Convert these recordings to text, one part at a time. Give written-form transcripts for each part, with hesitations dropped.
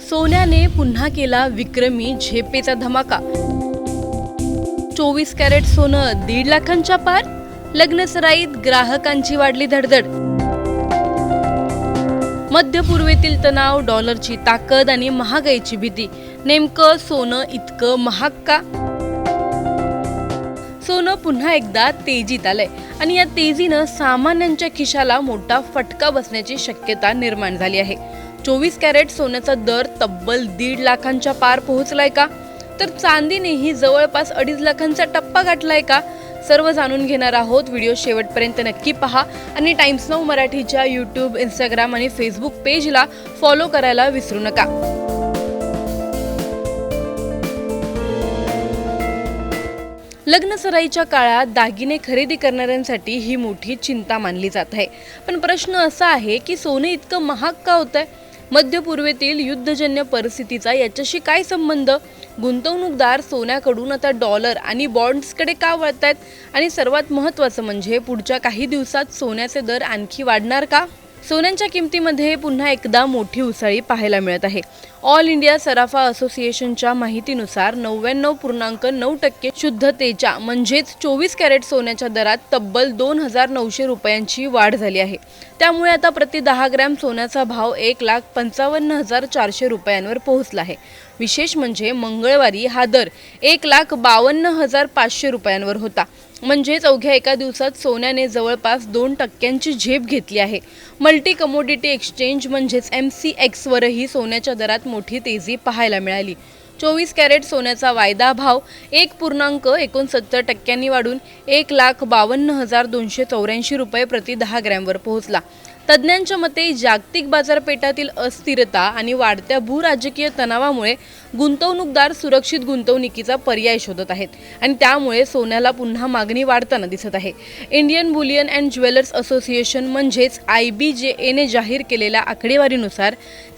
सोन्याने पुन्हा केला विक्रमी झेपेचा धमाका। 24 कॅरेट सोनं 1.5 लाखांच्या पार, लग्नसराईत ग्राहकांची वाढली धडधड। मध्य पूर्वेतील तणाव, डॉलरची ताकद आणि महागाईची भीती, नेमकं सोनं इतकं महाग का? सोनं पुन्हा एकदा तेजीत आलंय आणि या तेजीनं सामान्यांच्या खिशाला मोठा फटका बसण्याची शक्यता निर्माण झाली आहे। 24 कॅरेट सोन्याचा दर तब्बल 1.5 लाखांच्या पार पोहोचलाय का? तर चांदीनेही जवळपास 2.5 लाखांचा टप्पा गाठलाय का? सर्व जाणून घेणार आहोत। व्हिडिओ शेवटपर्यंत नक्की पहा आणि टाइम्स नाऊ मराठीच्या यूट्यूब, इंस्टाग्राम आणि फेसबुक पेजला फॉलो करायला विसरू नका। लग्नसराईच्या काळात दागिने खरेदी करणाऱ्यांसाठी ही मोठी चिंता मानली जात आहे। पण प्रश्न असा आहे की सोने इतकं महाग का होतंय? मध्य पूर्वेतील युद्धजन्य परिस्थितीचा याच्याशी काय संबंध? गुंतवणूकदार सोन्याकडून आता डॉलर आणि बॉन्ड्सकडे का वळतायत? आणि सर्वात महत्त्वाचं म्हणजे पुढच्या काही दिवसात सोन्याचे दर आणखी वाढणार का? सोन्याच्या किमतीमध्ये पुन्हा एकदा मोठी उसळी पाहायला मिळत आहे। ऑल इंडिया सराफा असोसिएशनच्या माहितीनुसार 99.9% शुद्धतेच्या म्हणजेच 24 कॅरेट सोन्याच्या दरात तब्बल 2,900 रुपयांची वाढ झाली आहे। त्यामुळे आता प्रति 10 ग्रॅम सोन्याचा भाव 1,55,400 रुपयांवर पोहोचला आहे। विशेष म्हणजे मंगळवारी हा दर 1,52,500 रुपयांवर होता। म्हणजेच अवघ्या एका दिवसात सोन्याने जवळपास 2% झेप घेतली आहे। मल्टी कमोडिटी एक्सचेंज म्हणजेच MCX वरही सोन्याच्या दरात मोठी तेजी पाहायला मिळाली। 24 कॅरेट सोन्याचा वायदा भाव 1.69% वाढून 1,52,284 रुपये प्रति 10 ग्रॅमवर पोहोचला। तज्ज्ञांच्या मते जागतिक बाजारपेठातील अस्थिरता आणि वाढत्या भूराजकीय तणावामुळे गुंतवणूकदार सुरक्षित गुंतवणुकीचा पर्याय शोधत आहेत आणि त्यामुळे सोन्याला पुन्हा मागणी वाढताना दिसत आहे। Indian Boolean and jewellers association म्हणजेच IBJA ने जाहीर केलेल्या आकडेवारीनुसार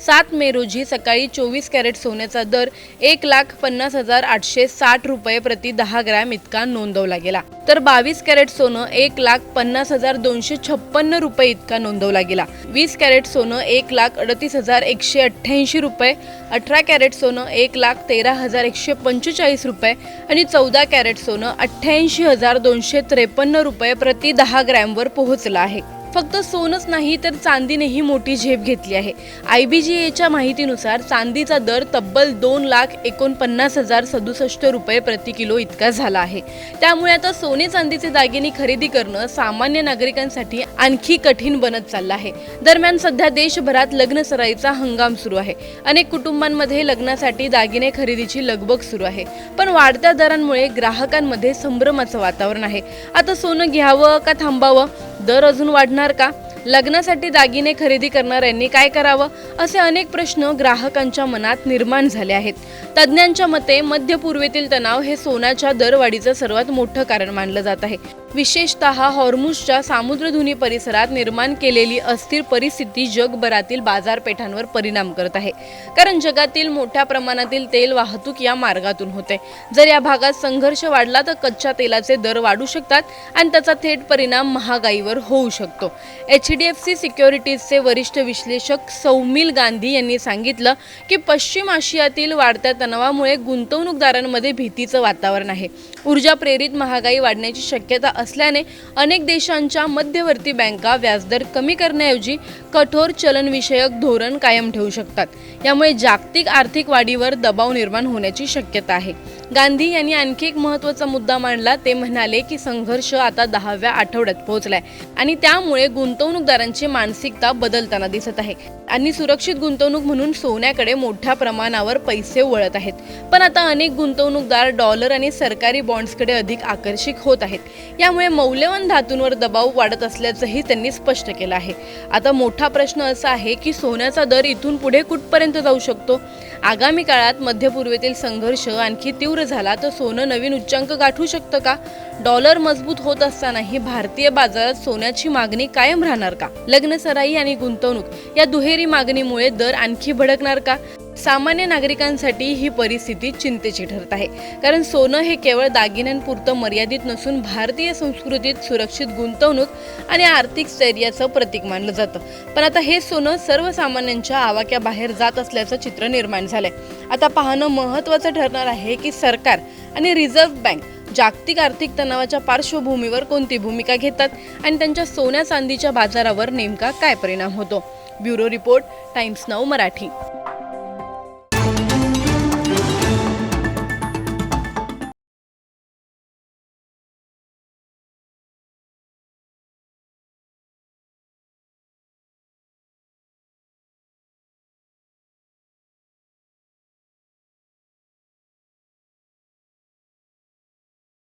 7 मे रोजी सकाळी 24 कॅरेट सोन्याचा दर 1,50,860 रुपये प्रति 10 ग्रॅम इतका नोंदवला गेला, तर 22 कॅरेट सोनं 1,50,256 रुपये इतका नोंदवला गेला। 20 कॅरेट सोनं 1,38,188 रुपये, 18 कॅरेट सोनं 1,13,145 रुपये आणि 14 कॅरेट सोनं 88,253 रुपये प्रति 10 ग्रॅमवर पोहोचलं आहे। फक्त सोनच नाही तर चांदीनेही मोठी झेप घेतली आहे। IBJAच्या माहितीनुसार चांदीचा दर तब्बल 2,49,067 रुपये प्रति किलो इतका झाला आहे। त्यामुळे आता सोने चांदीचे दागिने खरेदी करणं सामान्य नागरिकांसाठी आणखी कठीण बनत चाललं आहे। दरम्यान सध्या देशभरात लग्नसराईचा हंगाम सुरू आहे। अनेक कुटुंबांमध्ये लग्नासाठी दागिने खरेदीची लगबग सुरू आहे। पण वाढत्या दरांमुळे ग्राहकांमध्ये संभ्रमाचं वातावरण आहे। आता सोनं घ्यावं का थांबावं? दर अजून वाढणार का? लग्नासाठी दागिने खरेदी करणाऱ्यांनी काय करावं? असे अनेक प्रश्न ग्राहकांच्या मनात निर्माण झाले आहेत। तज्ज्ञांच्या मते मध्य पूर्वेतील तणाव हे सोन्याच्या दरवाढीचं सर्वात मोठं कारण मानलं जात आहे। विशेषतः हॉर्मुझच्या सामुद्रधुनी परिसरात निर्माण केलेली अस्थिर परिस्थिती जगभरातील बाजारपेठांवर परिणाम करत आहे, कारण जगातील मोठ्या प्रमाणातील तेल वाहतूक या मार्गातून होते। जर या भागात संघर्ष वाढला तर कच्च्या तेलाचे दर वाढू शकतात आणि त्याचा थेट परिणाम महागाईवर होऊ शकतो। HDFC सिक्युरिटीजचे वरिष्ठ विश्लेषक सौमिल गांधी यांनी सांगितलं की पश्चिम आशियातील वाढत्या तणावामुळे गुंतवणूकदारांमध्ये भीतीचं वातावरण आहे। ऊर्जा प्रेरित महागाई वाढण्याची शक्यता असल्याने अनेक देशांच्या मध्यवर्ती बँका व्याजदर कमी करण्याऐवजी कठोर चलनविषयक धोरण कायम ठेवू शकतात। यामुळे जागतिक आर्थिक वाढीवर दबाव निर्माण होण्याची शक्यता आहे। गांधी यांनी आणखी एक महत्त्वाचा मुद्दा मांडला। ते म्हणाले की संघर्ष आता 10व्या आठवड्यात पोहोचलाय आणि त्यामुळे गुंतवणूकदारांची मानसिकता बदलताना दिसत आहे आणि सुरक्षित गुंतवणूक म्हणून सोन्याकडे मोठ्या प्रमाणावर पैसे वळत आहेत। पण आता अनेक गुंतवणूकदार डॉलर आणि सरकारी बॉन्ड्सकडे अधिक आकर्षित होत आहेत। यामुळे मौल्यवान धातूंवर दबाव वाढत असल्याचंही त्यांनी स्पष्ट केलं आहे। आता मोठा प्रश्न असा आहे की सोन्याचा दर इथून पुढे कुठपर्यंत जाऊ शकतो? आगामी काळात मध्य पूर्वेतील संघर्ष आणखी तीव्र झाला तर सोनं नवीन उच्चांक गाठू शकतं का? डॉलर मजबूत होत असतानाही भारतीय बाजारात सोन्याची मागणी कायम राहणार का? लग्नसराई आणि गुंतवणूक या दुहेरी मागणीमुळे दर आणखी भडकणार का? सामान्य नागरिकांसाठी ही परिस्थिती चिंतेची ठरत आहे, कारण सोनं हे केवळ दागिन्यांपुरतं मर्यादित नसून भारतीय संस्कृतीत सुरक्षित गुंतवणूक आणि आर्थिक स्थैर्याचं प्रतीक मानलं जातं. पण आता हे सोनं सर्वसामान्यांच्या आवाक्याबाहेर जात असल्याचं चित्र निर्माण झालंय. आता पाहणं महत्त्वाचं ठरणार आहे की सरकार आणि रिझर्व्ह बँक जागतिक आर्थिक तणावाच्या पार्श्वभूमीवर कोणती भूमिका घेतात आणि त्यांच्या सोन्या चांदीच्या बाजारावर नेमका काय परिणाम होतो. Bureau report, times now Marathi.